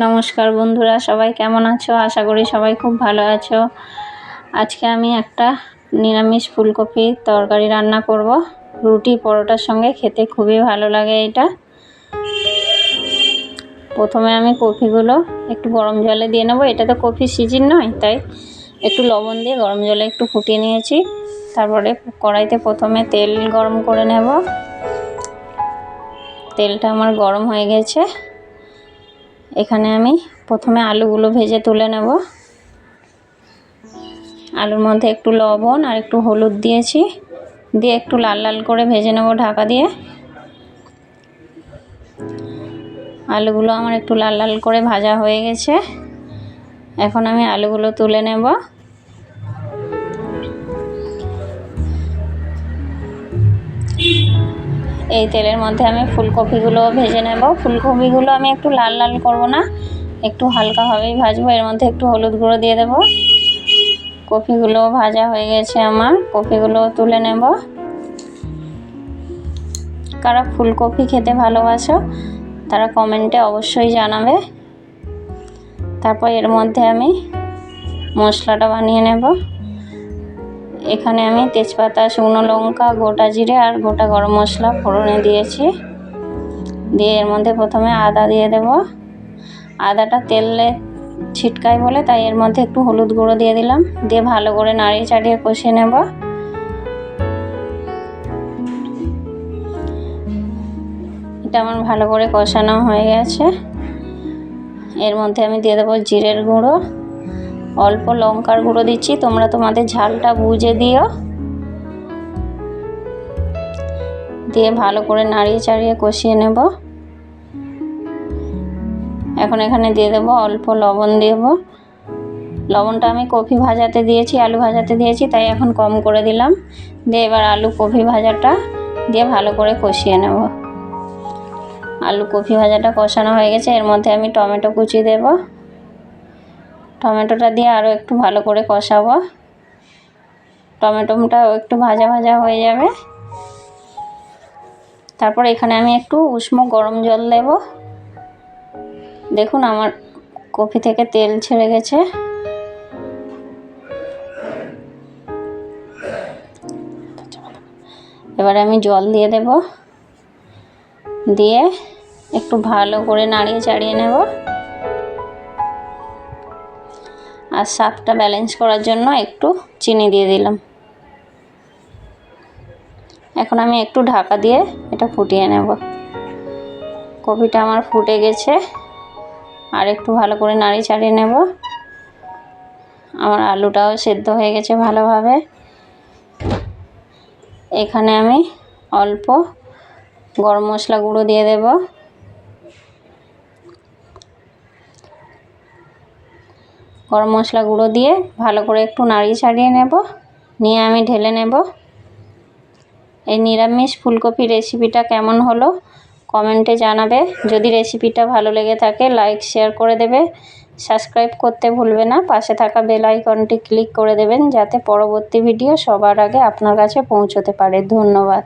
নমস্কার বন্ধুরা, সবাই কেমন আছো? আশা করি সবাই খুব ভালো আছো। আজকে আমি একটা নিরামিষ ফুলকপির তরকারি রান্না করব। রুটি পরোটার সঙ্গে খেতে খুবই ভালো লাগে এটা। প্রথমে আমি কপিগুলো একটু গরম জলে দিয়ে নেব। এটা তো কপির সিজন নয়, তাই একটু লবণ দিয়ে গরম জলে একটু ফুটিয়ে নিয়েছি। তারপরে কড়াইতে প্রথমে তেল গরম করে নেব। তেলটা আমার গরম হয়ে গেছে। এখানে আমি প্রথমে আলুগুলো ভেজে তুলে নেব। আলুর মধ্যে একটু লবণ আর একটু হলুদ দিয়েছি, দিয়ে একটু লাল লাল করে ভেজে নেব ঢাকা দিয়ে। আলুগুলো আমার একটু লাল লাল করে ভাজা হয়ে গেছে। এখন আমি আলুগুলো তুলে নেব। এই তেলের মধ্যে আমি ফুলকপিগুলো ভেজে নেব। ফুলকপিগুলো আমি একটু লাল লাল করব না, একটু হালকাভাবেই ভাজবো। এর মধ্যে একটু হলুদ গুঁড়ো দিয়ে দেব। কপিগুলো ভাজা হয়ে গেছে আমার, কপিগুলো তুলে নেব। কারা ফুলকপি খেতে ভালোবাসো তারা কমেন্টে অবশ্যই জানাবে। তারপর এর মধ্যে আমি মশলাটা বানিয়ে নেব। এখানে আমি তেজপাতা, শুকনো লঙ্কা, গোটা জিরে আর গোটা গরম মশলা ফোড়নে দিয়েছি। দিয়ে এর মধ্যে প্রথমে আদা দিয়ে দেব। আদাটা তেলে ছিটকায় বলে তাই এর মধ্যে একটু হলুদ গুঁড়ো দিয়ে দিলাম। দিয়ে ভালো করে নাড়িয়ে চাড়িয়ে কষিয়ে নেব। এটা আমার ভালো করে কষানো হয়ে গেছে। এর মধ্যে আমি দিয়ে দেবো জিরের গুঁড়ো, অল্প লঙ্কার গুঁড়ো দিচ্ছি, তোমরা তোমাদের ঝালটা বুঝে দিও। দিয়ে ভালো করে নাড়িয়ে চাড়িয়ে কষিয়ে নেব। এখন এখানে দিয়ে দেবো অল্প লবণ দেব। লবণটা আমি কপি ভাজাতে দিয়েছি, আলু ভাজাতে দিয়েছি, তাই এখন কম করে দিলাম। দিয়ে এবার আলু কপি ভাজাটা দিয়ে ভালো করে কষিয়ে নেব। আলু কপি ভাজাটা কষানো হয়ে গেছে। এর মধ্যে আমি টমেটো কুচি দেব। টমেটোটা দিয়ে আরও একটু ভালো করে কষাবো। টমেটোটাও একটু ভাজা ভাজা হয়ে যাবে। তারপর এখানে আমি একটু উষ্ণ গরম জল দেব। দেখুন আমার কপি থেকে তেল ছেড়ে গেছে। এবারে আমি জল দিয়ে দেব। দিয়ে একটু ভালো করে নাড়িয়ে চাড়িয়ে নেব। আর স্বাদটা ব্যালেন্স করার জন্য একটু চিনি দিয়ে দিলাম। এখন আমি একটু ঢাকা দিয়ে এটা ফুটিয়ে নেব। কপিটা আমার ফুটে গেছে। আর একটু ভালো করে নাড়িয়ে চাড়িয়ে নেব। আমার আলুটাও সেদ্ধ হয়ে গেছে ভালোভাবে। এখানে আমি অল্প গরম মশলা গুঁড়ো দিয়ে দেব। গরম মশলা গুঁড়ো দিয়ে ভালো করে একটু নাড়িয়ে ছাড়িয়ে নেব। নিয়ে আমি ঢেলে নেব। এই নিরামিষ ফুলকপি রেসিপিটা কেমন হলো কমেন্টে জানাবে। যদি রেসিপিটা ভালো লেগে থাকে লাইক শেয়ার করে দেবে। সাবস্ক্রাইব করতে ভুলবে না। পাশে থাকা বেল আইকনটি ক্লিক করে দেবেন যাতে পরবর্তী ভিডিও সবার আগে আপনার কাছে পৌঁছতে পারে। ধন্যবাদ।